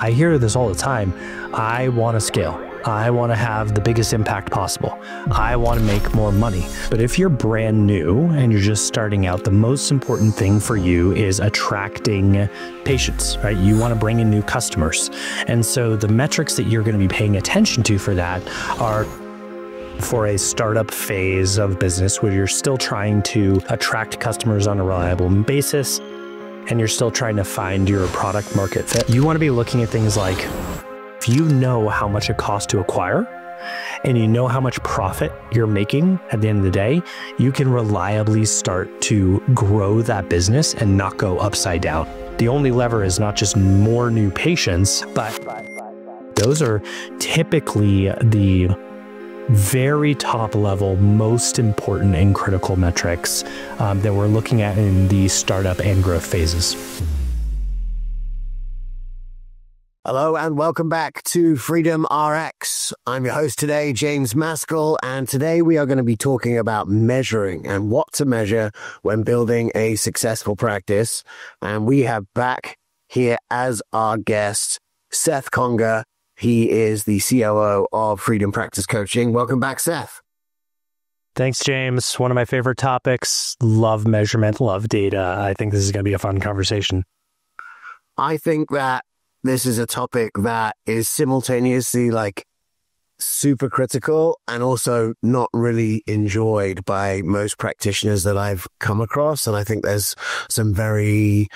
I hear this all the time. I want to scale. I want to have the biggest impact possible. I want to make more money. But if you're brand new and you're just starting out, the most important thing for you is attracting patients, right? You want to bring in new customers. And so the metrics that you're going to be paying attention to for that are for a startup phase of business where you're still trying to attract customers on a reliable basis and you're still trying to find your product market fit. You want to be looking at things like, if you know how much it costs to acquire and you know how much profit you're making at the end of the day, you can reliably start to grow that business and not go upside down. The only lever is not just more new patients, but those are typically the very top level, most important and critical metrics that we're looking at in the startup and growth phases. Hello and welcome back to Freedom RX. I'm your host today, James Maskell, and today we are going to be talking about measuring and what to measure when building a successful practice. And we have back here as our guest, Seth Conger. He is the COO of Freedom Practice Coaching. Welcome back, Seth. Thanks, James. One of my favorite topics. Love measurement, love data. I think this is going to be a fun conversation. I think that this is a topic that is simultaneously super critical and also not really enjoyed by most practitioners that I've come across. And I think there's some very,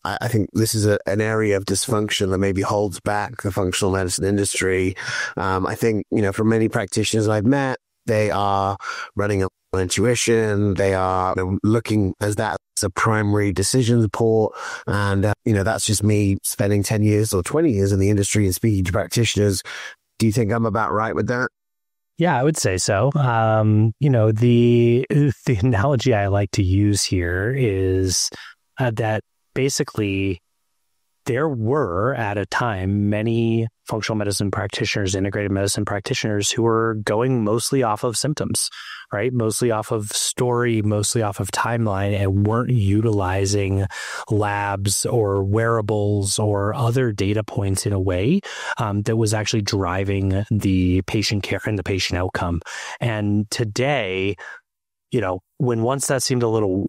I think this is an area of dysfunction that maybe holds back the functional medicine industry. I think, for many practitioners I've met, they are running on intuition. They are looking as that as a primary decision support. And, that's just me spending 10 years or 20 years in the industry and speaking to practitioners. Do you think I'm about right with that? Yeah, I would say so. The analogy I like to use here is that basically, there were at a time many functional medicine practitioners, integrated medicine practitioners who were going mostly off of symptoms, right? Mostly off of story, mostly off of timeline, and weren't utilizing labs or wearables or other data points in a way that was actually driving the patient care and the patient outcome. And today, when once that seemed a little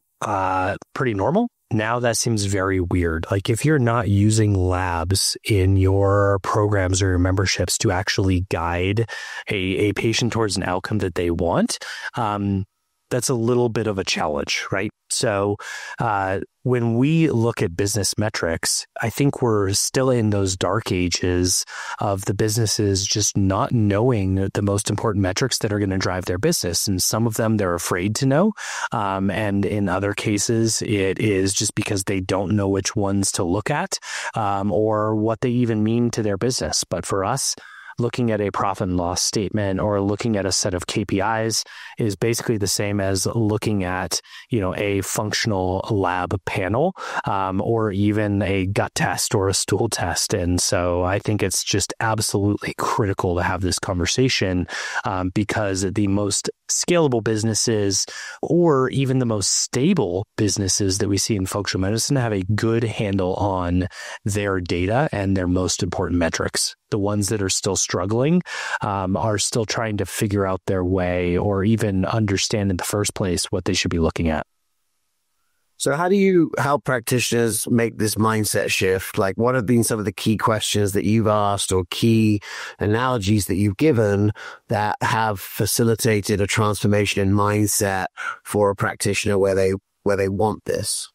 pretty normal, now that seems very weird. Like if you're not using labs in your programs or your memberships to actually guide a patient towards an outcome that they want, that's a little bit of a challenge, right? So when we look at business metrics, I think we're still in those dark ages of the businesses just not knowing the most important metrics that are going to drive their business. And some of them they're afraid to know. And in other cases, it is just because they don't know which ones to look at or what they even mean to their business. But for us, looking at a profit and loss statement or looking at a set of KPIs is basically the same as looking at, a functional lab panel or even a gut test or a stool test. And so I think it's just absolutely critical to have this conversation because the most scalable businesses or even the most stable businesses that we see in functional medicine have a good handle on their data and their most important metrics. The ones that are still struggling are still trying to figure out their way or even understand in the first place what they should be looking at. So how do you help practitioners make this mindset shift? Like, what have been some of the key questions that you've asked or key analogies that you've given that have facilitated a transformation in mindset for a practitioner where they want this?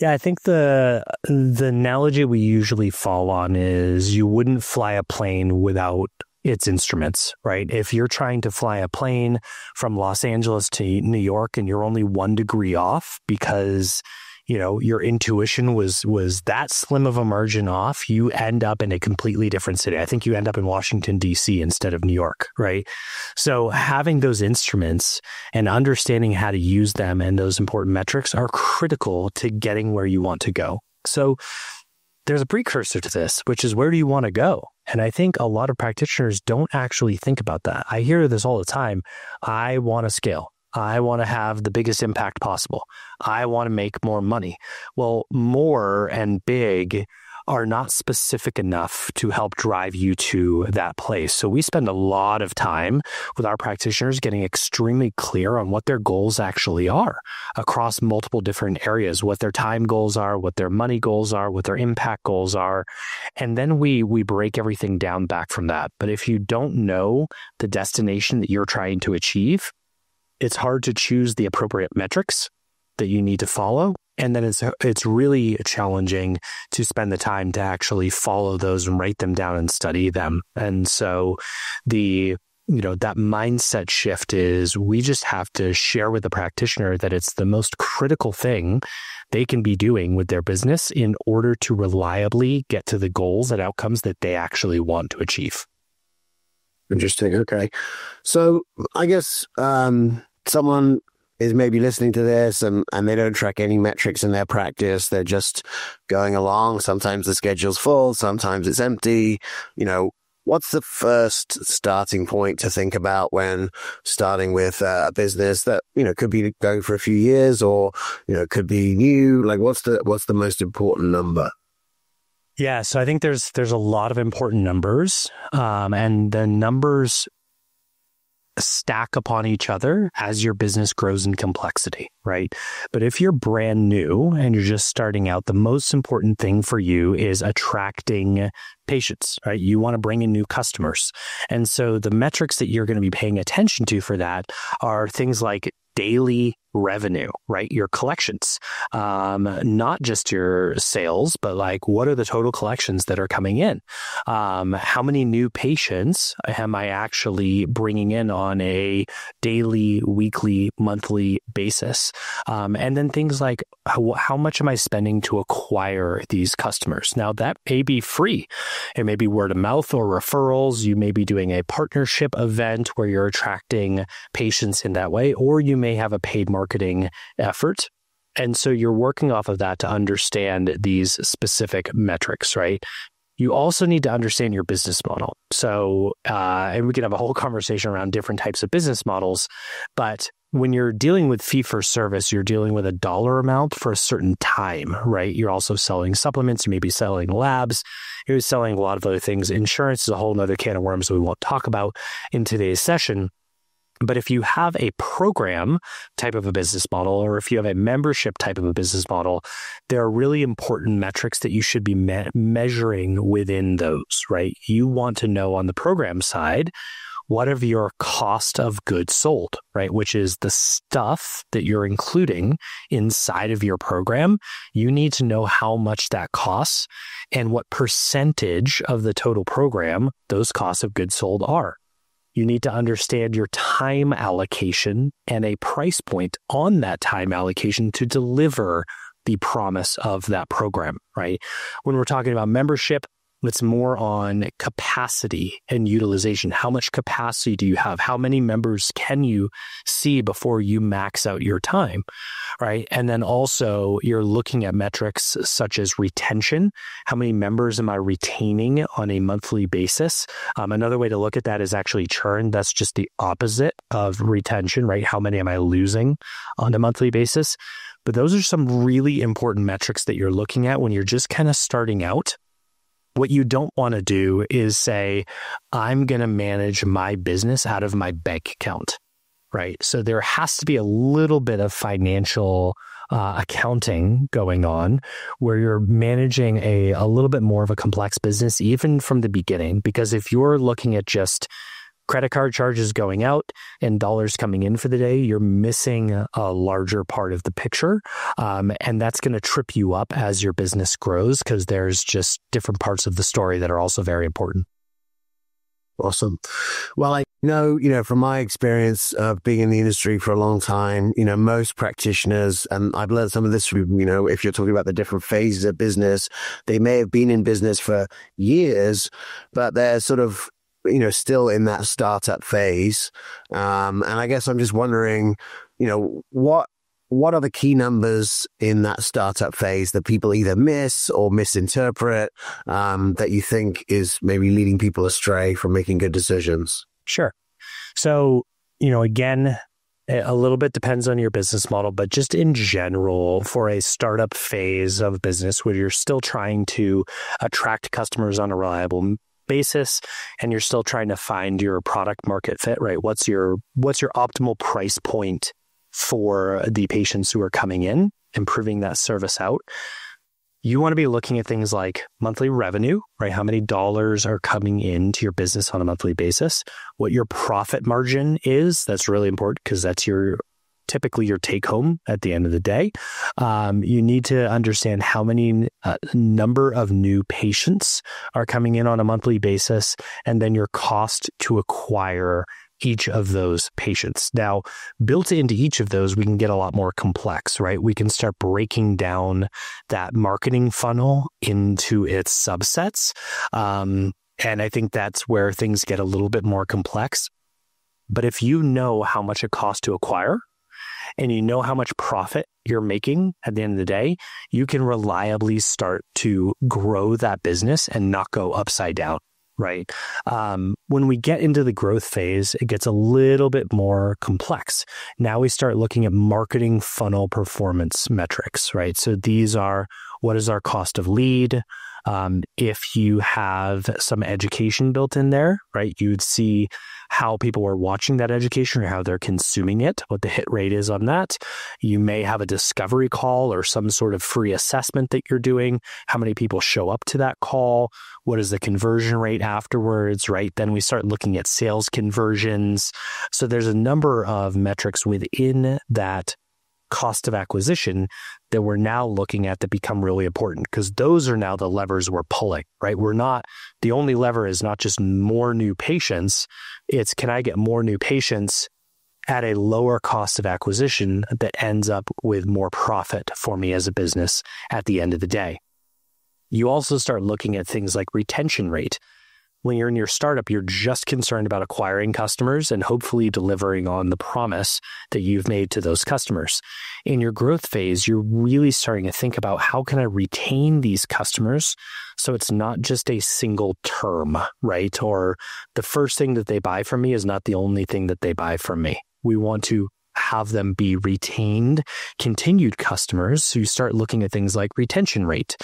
Yeah, I think the analogy we usually fall on is you wouldn't fly a plane without its instruments, right? If you're trying to fly a plane from Los Angeles to New York and you're only 1 degree off because, your intuition was that slim of a margin off, you end up in a completely different city. I think you end up in Washington, D.C. instead of New York, right? So having those instruments and understanding how to use them and those important metrics are critical to getting where you want to go. So there's a precursor to this, which is where do you want to go? And I think a lot of practitioners don't actually think about that. I hear this all the time. I want to scale. I want to have the biggest impact possible. I want to make more money. Well, more and big are not specific enough to help drive you to that place. So we spend a lot of time with our practitioners getting extremely clear on what their goals actually are across multiple different areas, what their time goals are, what their money goals are, what their impact goals are. And then we break everything down back from that. But if you don't know the destination that you're trying to achieve, it's hard to choose the appropriate metrics that you need to follow. And then it's really challenging to spend the time to actually follow those and write them down and study them. And so that mindset shift is we just have to share with the practitioner that it's the most critical thing they can be doing with their business in order to reliably get to the goals and outcomes that they actually want to achieve. Interesting. Okay. So I guess someone is maybe listening to this and they don't track any metrics in their practice. They're just going along. Sometimes the schedule's full, sometimes it's empty. What's the first starting point to think about when starting with a business that, could be going for a few years or, could be new? Like what's the most important number? Yeah. So I think there's a lot of important numbers, and the numbers stack upon each other as your business grows in complexity, right? But if you're brand new and you're just starting out, the most important thing for you is attracting patients, right? You want to bring in new customers. And so the metrics that you're going to be paying attention to for that are things like daily revenue, right? Your collections, not just your sales, but like what are the total collections that are coming in? How many new patients am I actually bringing in on a daily, weekly, monthly basis? And then things like how much am I spending to acquire these customers? Now that may be free. It may be word of mouth or referrals. You may be doing a partnership event where you're attracting patients in that way, or you may have a paid marketing effort. And so you're working off of that to understand these specific metrics, right? You also need to understand your business model. So, and we can have a whole conversation around different types of business models, but when you're dealing with fee for service, you're dealing with a dollar amount for a certain time, right? You're also selling supplements. You may be selling labs. You're selling a lot of other things. Insurance is a whole nother can of worms that we won't talk about in today's session. But if you have a program type of a business model, or if you have a membership type of a business model, there are really important metrics that you should be measuring within those, right? You want to know on the program side, what are your cost of goods sold, right? Which is the stuff that you're including inside of your program. You need to know how much that costs and what percentage of the total program those costs of goods sold are. You need to understand your time allocation and a price point on that time allocation to deliver the promise of that program, right? When we're talking about membership, it's more on capacity and utilization. How much capacity do you have? How many members can you see before you max out your time, right? And then also you're looking at metrics such as retention. How many members am I retaining on a monthly basis? Another way to look at that is actually churn. That's just the opposite of retention, right? How many am I losing on a monthly basis? But those are some really important metrics that you're looking at when you're just kind of starting out. What you don't want to do is say, I'm going to manage my business out of my bank account, right? So there has to be a little bit of financial accounting going on where you're managing a little bit more of a complex business, even from the beginning. Because if you're looking at just credit card charges going out and dollars coming in for the day, you're missing a larger part of the picture. And that's going to trip you up as your business grows because there's just different parts of the story that are also very important. Awesome. Well, I know, from my experience of being in the industry for a long time, most practitioners, and I've learned some of this from, if you're talking about the different phases of business, they may have been in business for years, but they're sort of still in that startup phase. And I guess I'm just wondering, what are the key numbers in that startup phase that people either miss or misinterpret, that you think is maybe leading people astray from making good decisions? Sure. So, again, A little bit depends on your business model, but just in general, for a startup phase of business where you're still trying to attract customers on a reliable basis and you're still trying to find your product market fit, right? What's your optimal price point for the patients who are coming in, improving that service out? You want to be looking at things like monthly revenue, right? How many dollars are coming into your business on a monthly basis? What your profit margin is. That's really important because that's typically your take home at the end of the day. You need to understand how many number of new patients are coming in on a monthly basis, and then your cost to acquire each of those patients. Now, built into each of those, we can get a lot more complex, right? We can start breaking down that marketing funnel into its subsets. And I think that's where things get a little bit more complex. But if you know how much it costs to acquire, and you know how much profit you're making at the end of the day, you can reliably start to grow that business and not go upside down. Right. When we get into the growth phase, it gets a little bit more complex. Now we start looking at marketing funnel performance metrics, right? So these are, what is our cost of lead? If you have some education built in there, right, you would see how people are watching that education or how they're consuming it, what the hit rate is on that. You may have a discovery call or some sort of free assessment that you're doing. How many people show up to that call? What is the conversion rate afterwards, right? Then we start looking at sales conversions. So there's a number of metrics within that cost of acquisition that we're now looking at that become really important, because those are now the levers we're pulling, right? The only lever is not just more new patients. It's, can I get more new patients at a lower cost of acquisition that ends up with more profit for me as a business at the end of the day? You also start looking at things like retention rate. When you're in your startup, you're just concerned about acquiring customers and hopefully delivering on the promise that you've made to those customers. In your growth phase, you're really starting to think about, how can I retain these customers so it's not just a single term, right? Or the first thing that they buy from me is not the only thing that they buy from me. We want to have them be retained, continued customers. So you start looking at things like retention rate.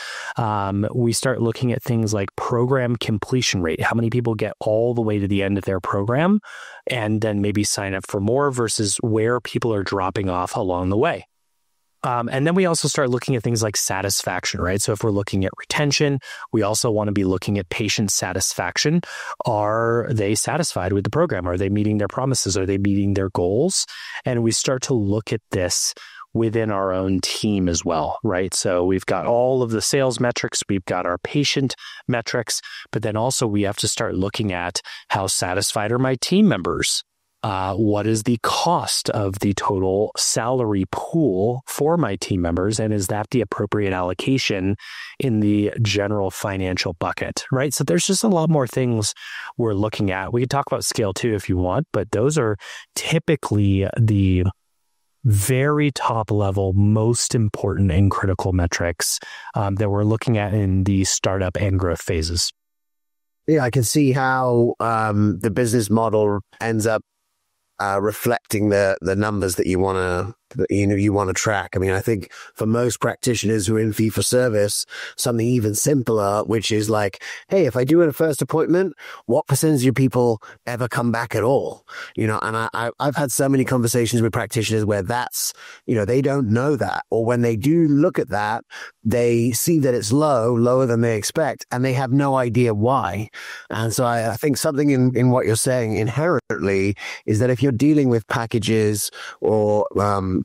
We start looking at things like program completion rate. How many people get all the way to the end of their program and then maybe sign up for more versus where people are dropping off along the way. And then we also start looking at things like satisfaction, right? So if we're looking at retention, we also want to be looking at patient satisfaction. Are they satisfied with the program? Are they meeting their promises? Are they meeting their goals? And we start to look at this within our own team as well, right? So we've got all of the sales metrics, we've got our patient metrics, but then also we have to start looking at, how satisfied are my team members? What is the cost of the total salary pool for my team members? And is that the appropriate allocation in the general financial bucket, right? So there's just a lot more things we're looking at. We could talk about scale too if you want, but those are typically the very top level, most important and critical metrics that we're looking at in the startup and growth phases. Yeah, I can see how the business model ends up reflecting the numbers that you want to track. I mean, I think for most practitioners who are in fee for service, something even simpler, which is like, hey, if I do a first appointment, what percentage of people ever come back at all? And I've had so many conversations with practitioners where that's, they don't know that, or when they do look at that, they see that it's lower than they expect, and they have no idea why. And so I think something in what you're saying inherently is that if you're dealing with packages or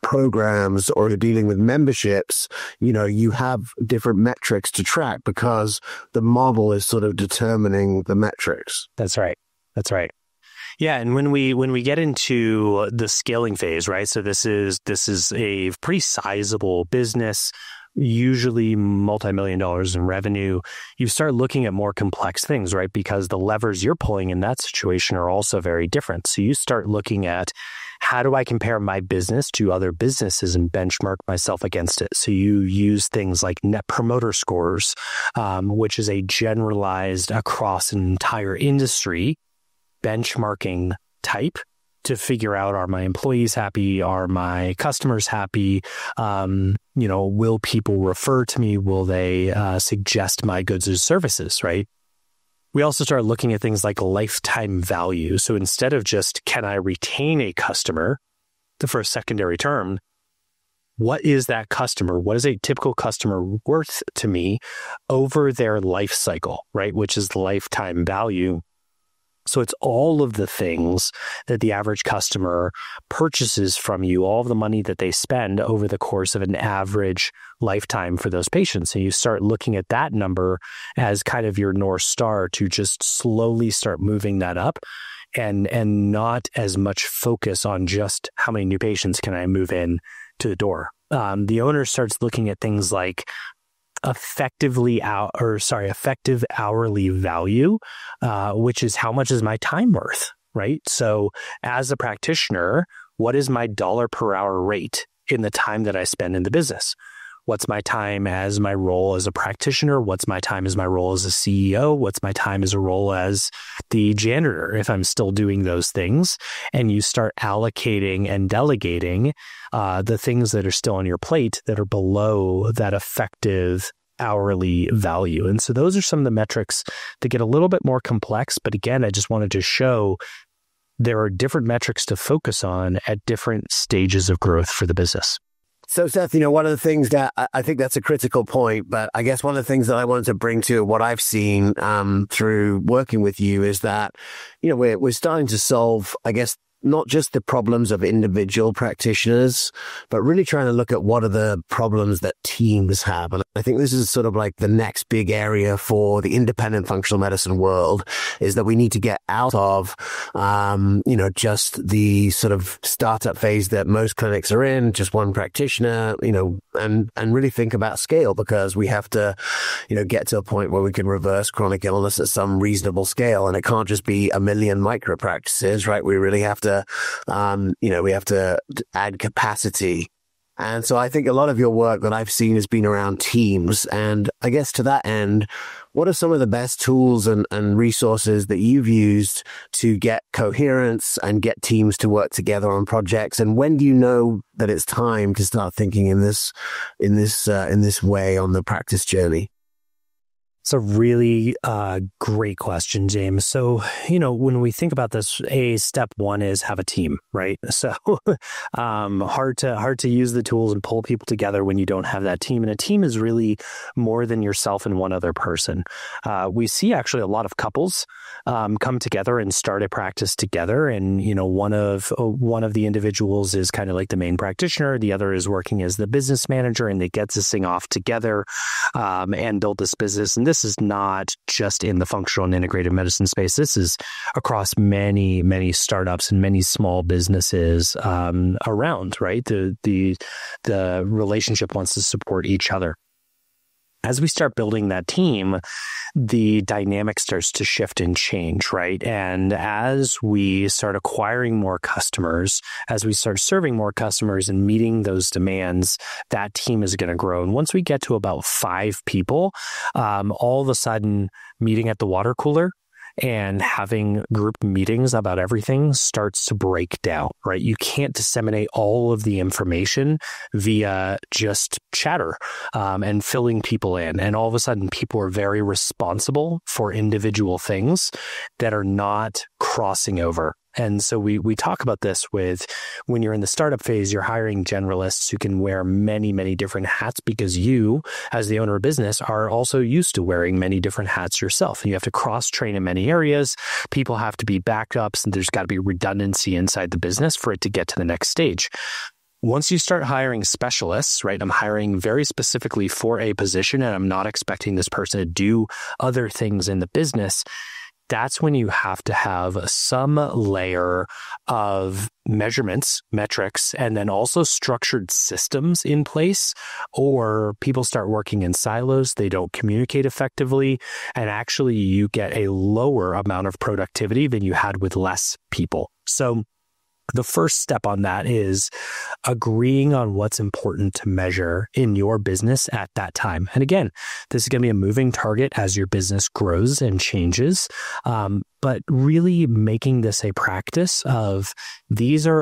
programs, or you're dealing with memberships, you have different metrics to track because the model is sort of determining the metrics. That's right. Yeah, and when we get into the scaling phase, right? So this is a pretty sizable business, usually multi-million dollars in revenue. You start looking at more complex things, right? Because the levers you're pulling in that situation are also very different. So you start looking at, how do I compare my business to other businesses and benchmark myself against it? So you use things like net promoter scores, which is a generalized across an entire industry benchmarking type to figure out, are my employees happy? Are my customers happy? Will people refer to me? Will they suggest my goods or services, right? We also start looking at things like lifetime value. So instead of just, can I retain a customer, the first secondary term, what is that customer? What is a typical customer worth to me over their life cycle, right? Which is the lifetime value. So it's all of the things that the average customer purchases from you, all of the money that they spend over the course of an average lifetime for those patients. And you start looking at that number as kind of your North Star to just slowly start moving that up, and not as much focus on just how many new patients can I move in to the door. The owner starts looking at things like effective hourly value, which is how much is my time worth, right? So as a practitioner, what is my dollar per hour rate in the time that I spend in the business? What's my time as my role as a practitioner? What's my time as my role as a CEO? What's my time as a role as the janitor, if I'm still doing those things? And you start allocating and delegating the things that are still on your plate that are below that effective hourly value. And so those are some of the metrics that get a little bit more complex. But again, I just wanted to show there are different metrics to focus on at different stages of growth for the business. So Seth, one of the things that I think that's a critical point, but I guess one of the things that I wanted to bring to what I've seen through working with you is that, we're starting to solve, I guess, not just the problems of individual practitioners, but really trying to look at what are the problems that teams have. And I think this is sort of like the next big area for the independent functional medicine world, is that we need to get out of, just the sort of startup phase that most clinics are in, just one practitioner, and really think about scale, because we have to, get to a point where we can reverse chronic illness at some reasonable scale. And it can't just be a million micro practices, right? We really have to we have to add capacity. And so I think a lot of your work that I've seen has been around teams. And I guess to that end, what are some of the best tools and resources that you've used to get coherence and get teams to work together on projects? And when do you know that it's time to start thinking in this way on the practice journey? It's a really great question, James. So, when we think about this, step one is have a team, right? So hard to use the tools and pull people together when you don't have that team. And a team is really more than yourself and one other person. We see actually a lot of couples come together and start a practice together. And, one of the individuals is kind of like the main practitioner. The other is working as the business manager, and they get this thing off together and build this business. And this is not just in the functional and integrative medicine space. This is across many, many startups and many small businesses around, right? The relationship wants to support each other. As we start building that team, the dynamic starts to shift and change, right? And as we start acquiring more customers, as we start serving more customers and meeting those demands, that team is going to grow. And once we get to about 5 people, all of a sudden, meeting at the water cooler and having group meetings about everything starts to break down, right? You can't disseminate all of the information via just chatter and filling people in. And all of a sudden, people are very responsible for individual things that are not crossing over. And so we talk about this with when you're in the startup phase, you're hiring generalists who can wear many, many different hats, because you, as the owner of business, are also used to wearing many different hats yourself. And you have to cross-train in many areas. People have to be backups, and there's got to be redundancy inside the business for it to get to the next stage. Once you start hiring specialists, right, I'm hiring very specifically for a position, and I'm not expecting this person to do other things in the business. That's when you have to have some layer of measurements, metrics, and then also structured systems in place, or people start working in silos. They don't communicate effectively, and actually you get a lower amount of productivity than you had with less people. So the first step on that is agreeing on what's important to measure in your business at that time. And again, this is going to be a moving target as your business grows and changes. But but really making this a practice of these are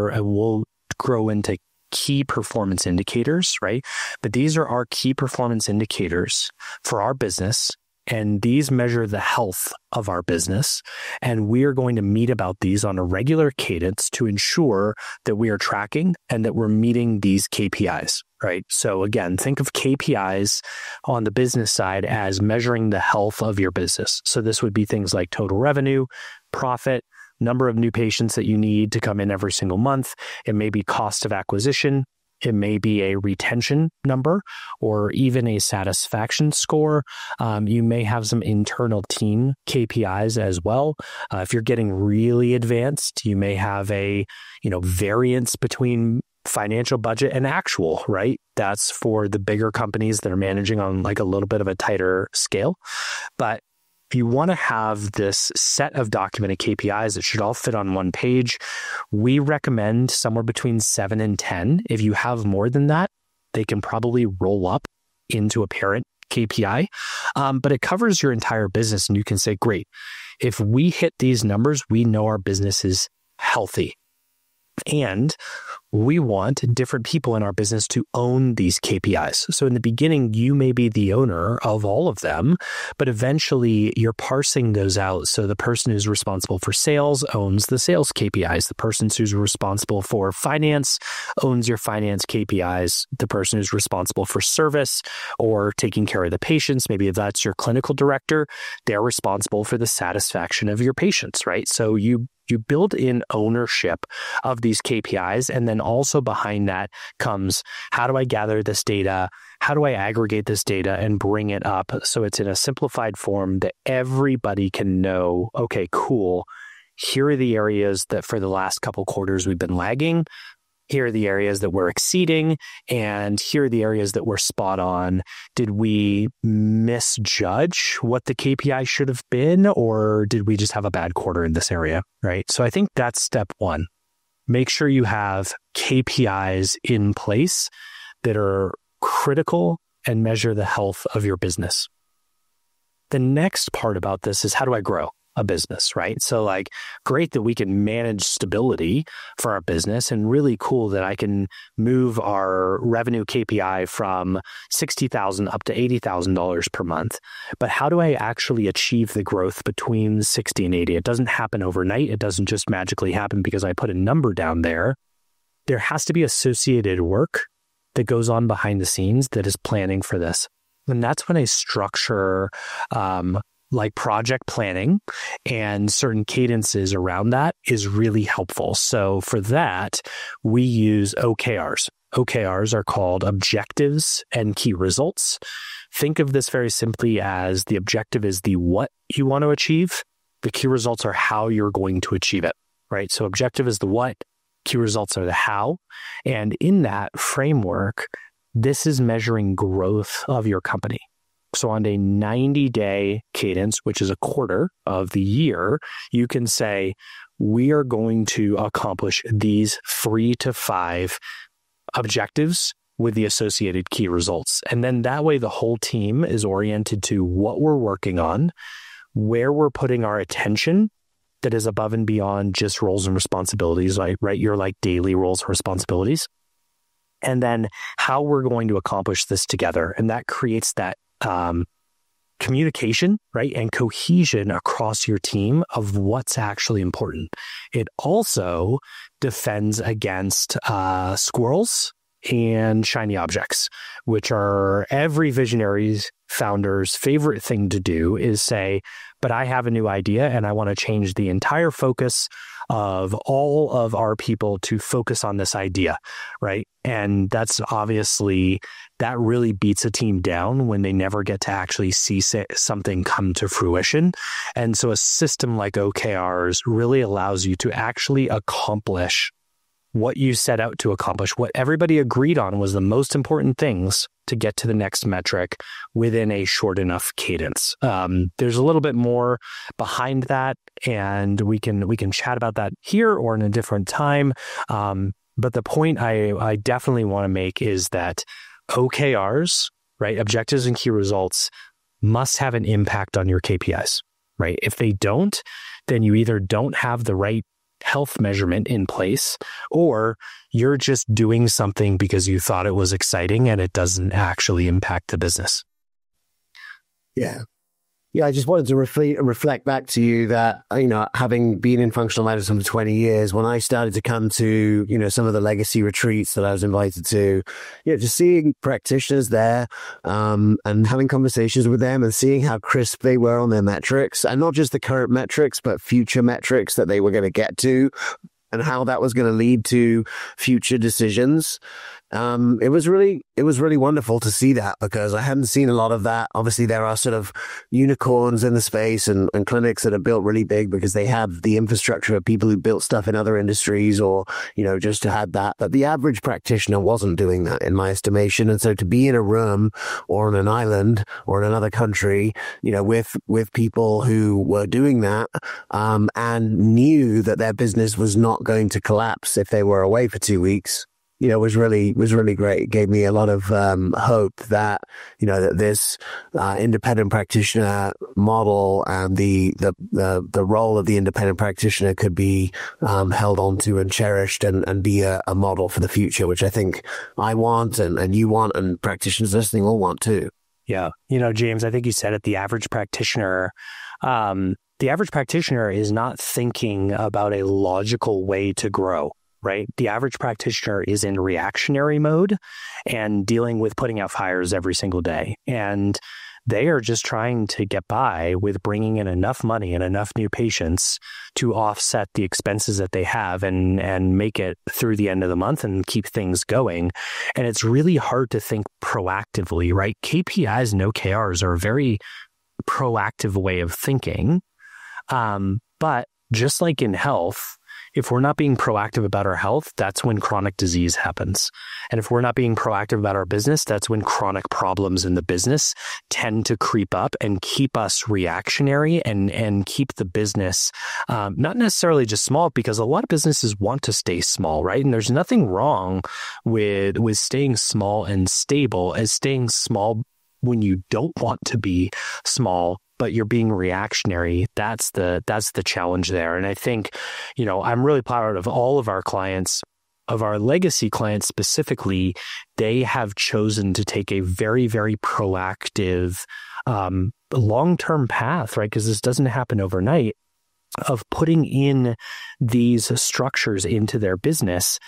and we'll grow into key performance indicators, right? But these are our key performance indicators for our business. And these measure the health of our business. And we are going to meet about these on a regular cadence to ensure that we are tracking and that we're meeting these KPIs, right? So again, think of KPIs on the business side as measuring the health of your business. So this would be things like total revenue, profit, number of new patients that you need to come in every single month. It may be cost of acquisition. It may be a retention number or even a satisfaction score. You may have some internal team KPIs as well. If you're getting really advanced, you may have a variance between financial budget and actual, right? That's for the bigger companies that are managing on like a little bit of a tighter scale. But if you want to have this set of documented KPIs that should all fit on one page, we recommend somewhere between 7 and 10. If you have more than that, they can probably roll up into a parent KPI, but it covers your entire business. And you can say, great, if we hit these numbers, we know our business is healthy. And we want different people in our business to own these KPIs. So in the beginning, you may be the owner of all of them, but eventually you're parsing those out. So the person who's responsible for sales owns the sales KPIs. The person who's responsible for finance owns your finance KPIs. The person who's responsible for service or taking care of the patients, maybe if that's your clinical director, they're responsible for the satisfaction of your patients, right? So you build in ownership of these KPIs. And then also behind that comes, how do I gather this data? How do I aggregate this data and bring it up so it's in a simplified form that everybody can know, okay, cool. Here are the areas that for the last couple quarters we've been lagging. Here are the areas that we're exceeding, and here are the areas that we're spot on. Did we misjudge what the KPI should have been, or did we just have a bad quarter in this area, right? So I think that's step one. Make sure you have KPIs in place that are critical and measure the health of your business. The next part about this is, how do I grow a business, right? So like, great that we can manage stability for our business, and really cool that I can move our revenue KPI from $60,000 up to $80,000 per month. But how do I actually achieve the growth between 60 and 80? It doesn't happen overnight. It doesn't just magically happen because I put a number down there. There has to be associated work that goes on behind the scenes that is planning for this. And that's when I structure like project planning and certain cadences around that is really helpful. So for that, we use OKRs. OKRs are called objectives and key results. Think of this very simply as the objective is the what you want to achieve. The key results are how you're going to achieve it, right? So objective is the what, key results are the how. And in that framework, this is measuring growth of your company. So on a 90-day cadence, which is a quarter of the year, you can say, we are going to accomplish these 3 to 5 objectives with the associated key results. And then that way, the whole team is oriented to what we're working on, where we're putting our attention that is above and beyond just roles and responsibilities, right? Your like daily roles and responsibilities. And then how we're going to accomplish this together. And that creates that communication, right? And cohesion across your team of what's actually important. It also defends against squirrels and shiny objects, which are every visionary's founder's favorite thing to do is say, but I have a new idea and I want to change the entire focus of all of our people to focus on this idea, right? And that's obviously, that really beats a team down when they never get to actually see something come to fruition. And so a system like OKRs really allows you to actually accomplish what you set out to accomplish, what everybody agreed on was the most important things to get to the next metric within a short enough cadence. There's a little bit more behind that, and we can chat about that here or in a different time. But the point I definitely want to make is that OKRs, right, objectives and key results, must have an impact on your KPIs. right? If they don't, then you either don't have the right health measurement in place, or you're just doing something because you thought it was exciting and it doesn't actually impact the business. Yeah. Yeah, I just wanted to reflect back to you that, having been in functional medicine for 20 years, when I started to come to, some of the legacy retreats that I was invited to, just seeing practitioners there and having conversations with them and seeing how crisp they were on their metrics, and not just the current metrics, but future metrics that they were going to get to, and how that was going to lead to future decisions. It was really wonderful to see that, because I hadn't seen a lot of that. Obviously, there are sort of unicorns in the space and clinics that are built really big because they have the infrastructure of people who built stuff in other industries, or, just had that. But the average practitioner wasn't doing that, in my estimation. And so to be in a room or on an island or in another country, with people who were doing that, and knew that their business was not going to collapse if they were away for 2 weeks, was really great. It gave me a lot of hope that, that this independent practitioner model and the role of the independent practitioner could be held onto and cherished and be a model for the future, which I think I want and you want, and practitioners listening all want too. Yeah. James, I think you said it, the average practitioner is not thinking about a logical way to grow. Right? The average practitioner is in reactionary mode and dealing with putting out fires every single day. And they are just trying to get by with bringing in enough money and enough new patients to offset the expenses that they have and make it through the end of the month and keep things going. And it's really hard to think proactively, right? KPIs and OKRs are a very proactive way of thinking. But just like in health, if we're not being proactive about our health, that's when chronic disease happens. And if we're not being proactive about our business, that's when chronic problems in the business tend to creep up and keep us reactionary and keep the business not necessarily just small, because a lot of businesses want to stay small, right? And there's nothing wrong with staying small and stable as staying small when you don't want to be small, but you're being reactionary. That's the challenge there. And I think, I'm really proud of all of our clients, of our legacy clients specifically. They have chosen to take a very, very proactive, long-term path, right? Because this doesn't happen overnight, of putting in these structures into their business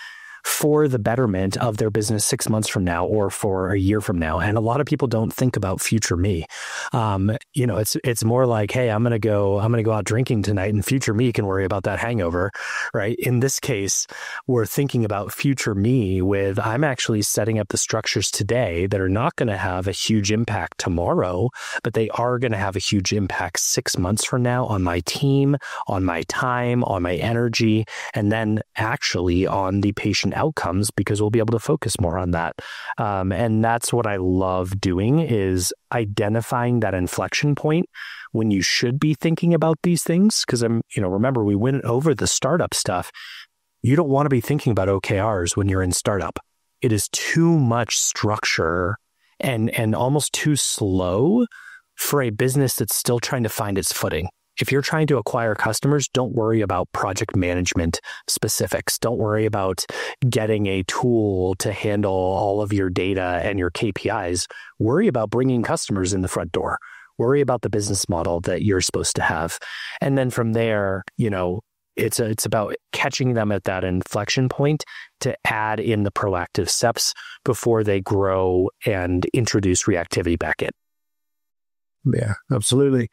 for the betterment of their business 6 months from now or for a year from now. And a lot of people don't think about future me. It's more like, hey, I'm going to go out drinking tonight, and future me can worry about that hangover, right? In this case, we're thinking about future me with, I'm actually setting up the structures today that are not going to have a huge impact tomorrow, but they are going to have a huge impact 6 months from now on my team, on my time, on my energy, and then actually on the patient outcomes, because we'll be able to focus more on that. And that's what I love doing, is identifying that inflection point when you should be thinking about these things. Because remember, we went over the startup stuff. You don't want to be thinking about OKRs when you're in startup. It is too much structure and almost too slow for a business that's still trying to find its footing. If you're trying to acquire customers, don't worry about project management specifics. Don't worry about getting a tool to handle all of your data and your KPIs. Worry about bringing customers in the front door. Worry about the business model that you're supposed to have. And then from there, it's about catching them at that inflection point to add in the proactive steps before they grow and introduce reactivity back in. Yeah, absolutely.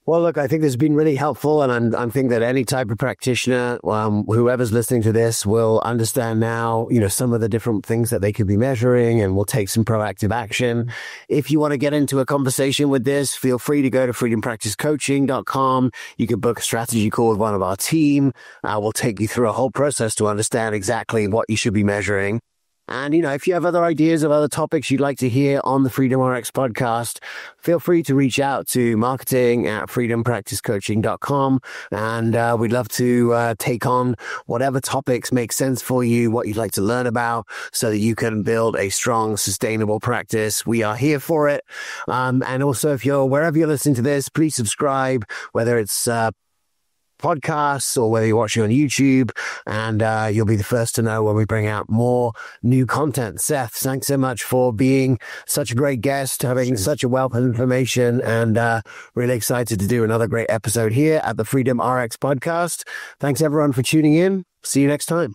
Well, look, I think this has been really helpful, and I think that any type of practitioner, whoever's listening to this, will understand now, some of the different things that they could be measuring, and will take some proactive action. If you want to get into a conversation with this, feel free to go to freedompracticecoaching.com. You can book a strategy call with one of our team. We'll take you through a whole process to understand exactly what you should be measuring. And, if you have other ideas of other topics you'd like to hear on the Freedom RX podcast, feel free to reach out to marketing@freedompracticecoaching.com. And we'd love to take on whatever topics make sense for you, what you'd like to learn about so that you can build a strong, sustainable practice. We are here for it. And also, if you're wherever you're listening to this, please subscribe, whether it's podcasts or whether you're watching on YouTube, and you'll be the first to know when we bring out more new content. Seth, thanks so much for being such a great guest, having such a wealth of information, and really excited to do another great episode here at the Freedom RX podcast. Thanks everyone for tuning in. See you next time.